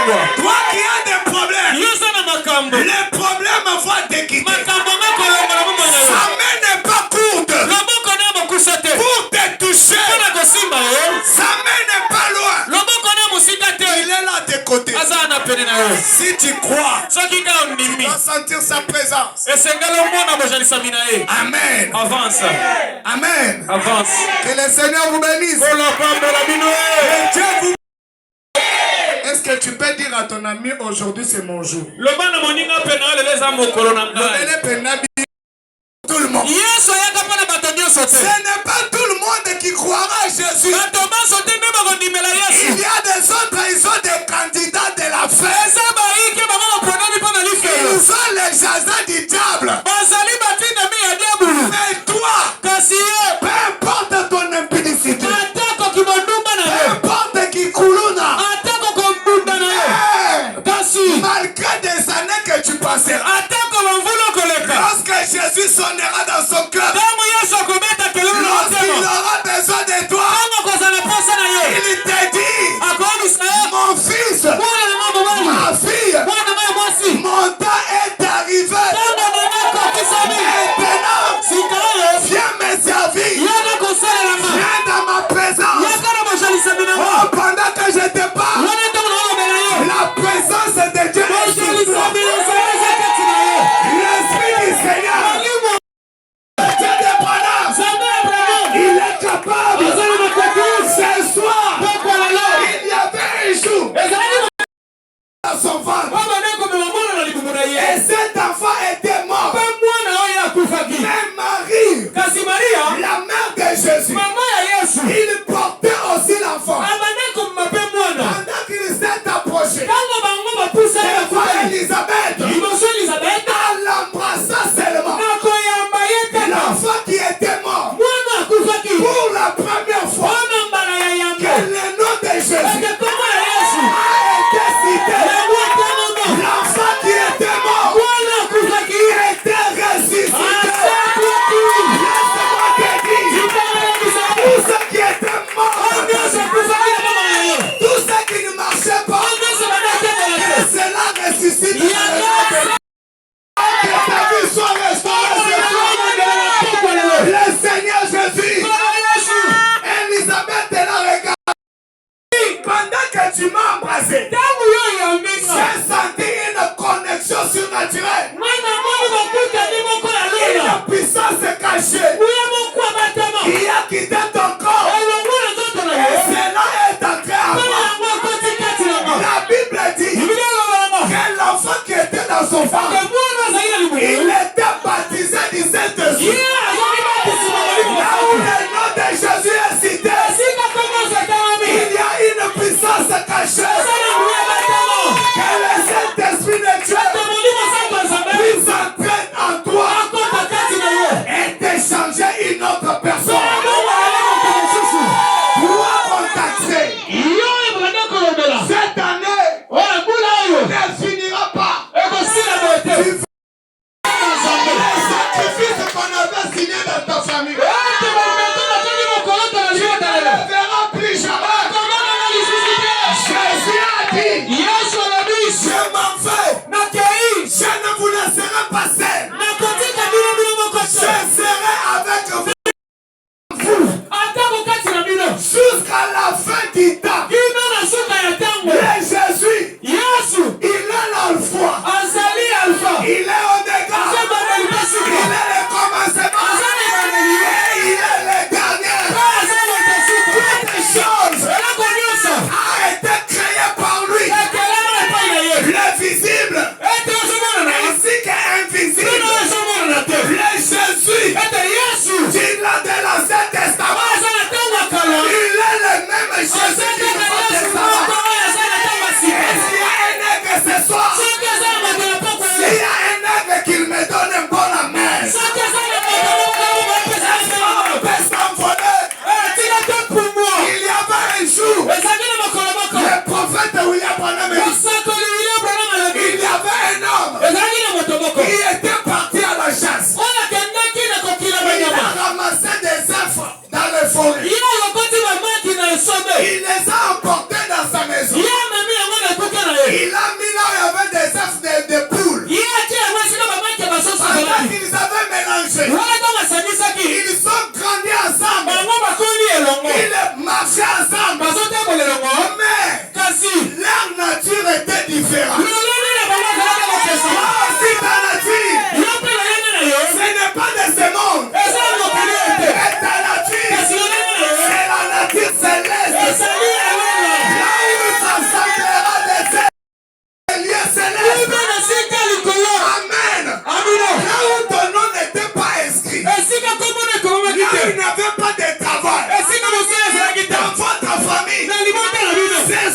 Toi qui as des problèmes, les problèmes vont te quitter. Sa main n'est pas courte pour te toucher. Sa main n'est pas loin. Il est là à tes côtés. Si tu crois, tu dois sentir sa présence. Amen. Avance. Amen. Avance. Que le Seigneur vous bénisse. Que Dieu vous... Est-ce que tu peux dire à ton ami aujourd'hui c'est mon jour? Tout le monde. Ce n'est pas tout le monde qui croira à Jésus. Il y a des autres, ils ont des candidats de la fête. Ils ont les jazans du diable. Mais toi, peu importe ton impudicité, peu importe qui coulouna, malgré des années que tu passeras, lorsque Jésus sonnera dans son cœur, lorsqu'il aura besoin de toi, il te dit, mon fils, ma fille, mon temps est arrivé. Maintenant, viens me servir. Viens dans ma présence. Oh, pendant que je te parle, la présence de Dieu est sur toi. L'Esprit du Seigneur, Dieu d'Abraham, il est capable. Ce soir, il y avait un jour dans son ventre. Et cet enfant était mort. Mais Marie, la mère de Jésus, il portait aussi l'enfant. Pendant qu'il s'est approché, elle voit Elisabeth. Elle l'embrassa seulement. L'enfant qui était mort, pour la première fois, que le nom de Jésus a été cité. L'enfant qui était mort, qui était ressuscité. Laisse-moi te dire, tous ceux qui étaient morts, tous ceux qui ne marchaient pas, que cela ressuscite. Que ta vie soit restaurée. Le Seigneur Jésus, Elisabeth l'a regardé. Pendant que tu m'as embrassé, j'ai senti une connexion surnaturelle. Une puissance cachée qui a quitté ton corps. Et cela est entré à moi. La Bible dit que l'enfant qui était dans son ventre, il était baptisé du Saint-Esprit. Là où le nom de Jésus est cité, il y a une puissance cachée. Que le Saint-Esprit de Dieu puisse entrer en toi et t'échanger une autre personne. Toi contacter. Cette année ne finira pas. Les sacrifices qu'on avait signés dans ta famille, tu ne les verras plus jamais. Jésus a dit, je m'en vais, je ne vous laisserai pas seul. Je serai avec vous jusqu'à la fin du temps. Mais Jésus, il est l'alpha, il est Oméga, il est le commencement et il est le dernier. Toutes les choses ont été créées par lui.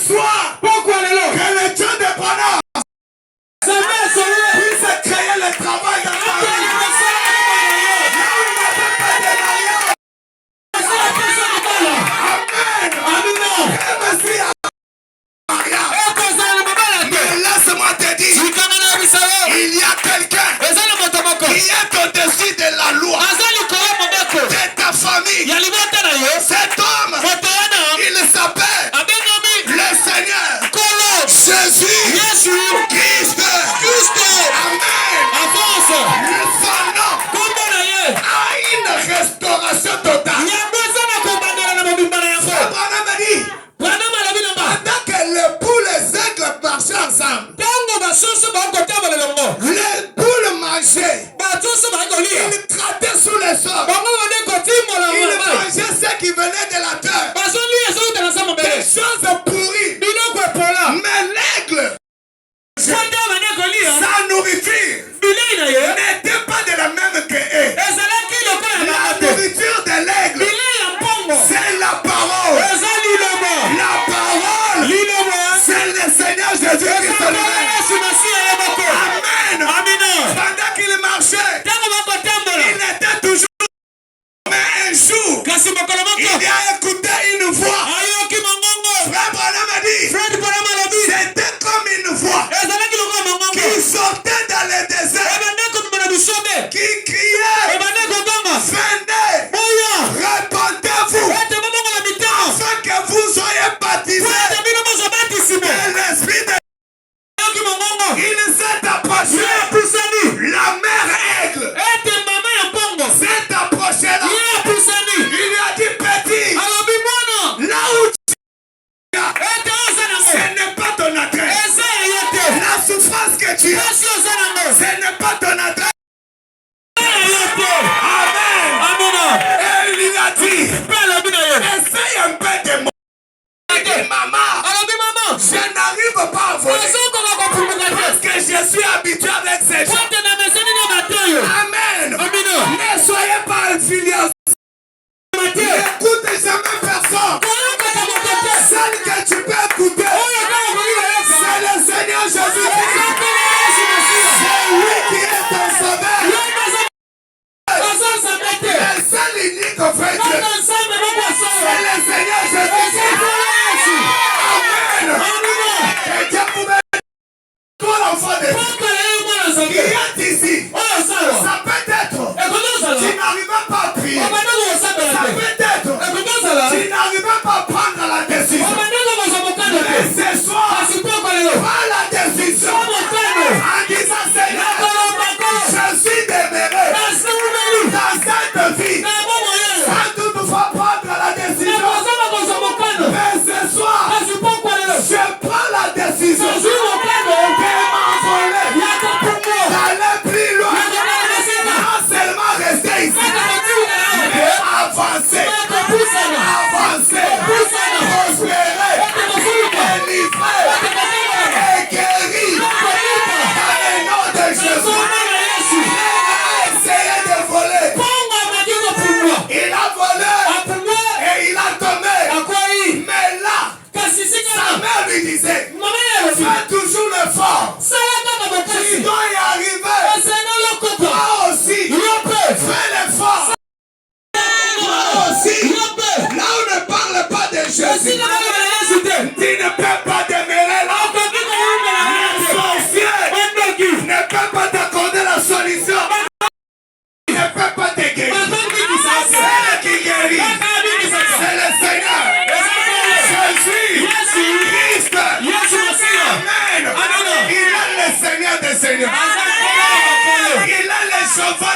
soir, que le Dieu de Branham puisse créer le travail dans ta vie. Là où il n'avait pas de mariage. Amen. Merci à mariage. Mais laisse-moi te dire, il y a quelqu'un qui est au-dessus de la loi de ta famille. Cet homme, il s'appelle le Seigneur Jésus Christ. Amen. Son nom a une restauration totale. Branham dit, pendant que les poules et les aigles marchaient ensemble, les poules mangeaient, ils grattaient sous les sols, ils mangeaient ce qui venait de la terre, des choses pourries. Mais l'aigle, sa nourriture n'était pas de la même que eux. La nourriture de l'aigle, c'est la parole. La parole, c'est le Seigneur Jésus-Christ. Amen. Pendant qu'il marchait, il était toujours. Mais un jour, il a écouté une voix. Frère Branham a dit, c'était comme une voix qui sortait dans le désert, qui criait, venez, répandez-vous, afin que vous soyez baptisés. Et l'esprit de il s'est approché. La mère aigle s'est approchée là. Il lui a dit, petit, là où tu es, ce n'est pas ton adresse. La souffrance que tu as, ce n'est pas ton adresse. Amen. Et il lui a dit, essaye un peu de moi. Maman, je n'arrive pas à voler parce que je suis habitué avec ces gens. Amen. Ne soyez pas infidèles. N'écoutez jamais personne. Celle que tu peux écouter, c'est le Seigneur Jésus-Christ. C'est lui qui est ton sauveur. Le seul unique vrai Dieu, c'est le Seigneur Jésus-Christ. Amen. Que Dieu vous bénisse. Toi l'enfant de Dieu qui est ici, ça peut être tu n'arrives pas à prier. Ça peut être tu n'arrives pas à prendre la décision. Mais ce soir, prends la décision en disant Seigneur, je suis demeuré dans cette vie sans toutefois prendre la décision. Mais ce soir, je prends la décision de m'envoler, d'aller plus loin, non seulement rester ici, mais avancer, prospérer, délivrer et guérir dans le nom de Jésus. Il a essayé de voler, il a volé et il a tombé. Mais là, sa mère lui disait, fais toujours l'effort, tu dois y arriver. Toi aussi, fais l'effort. Toi aussi, là on ne parle pas de Jésus, tu ne peux pas demeurer là. Le sorcier ne peut pas t'accorder la solution. Il ne peut pas te guérir. C'est le qui guérit. C'est le Seigneur Jésus Christ. Amen. Il est le Seigneur des Seigneurs. Il est le sauveur.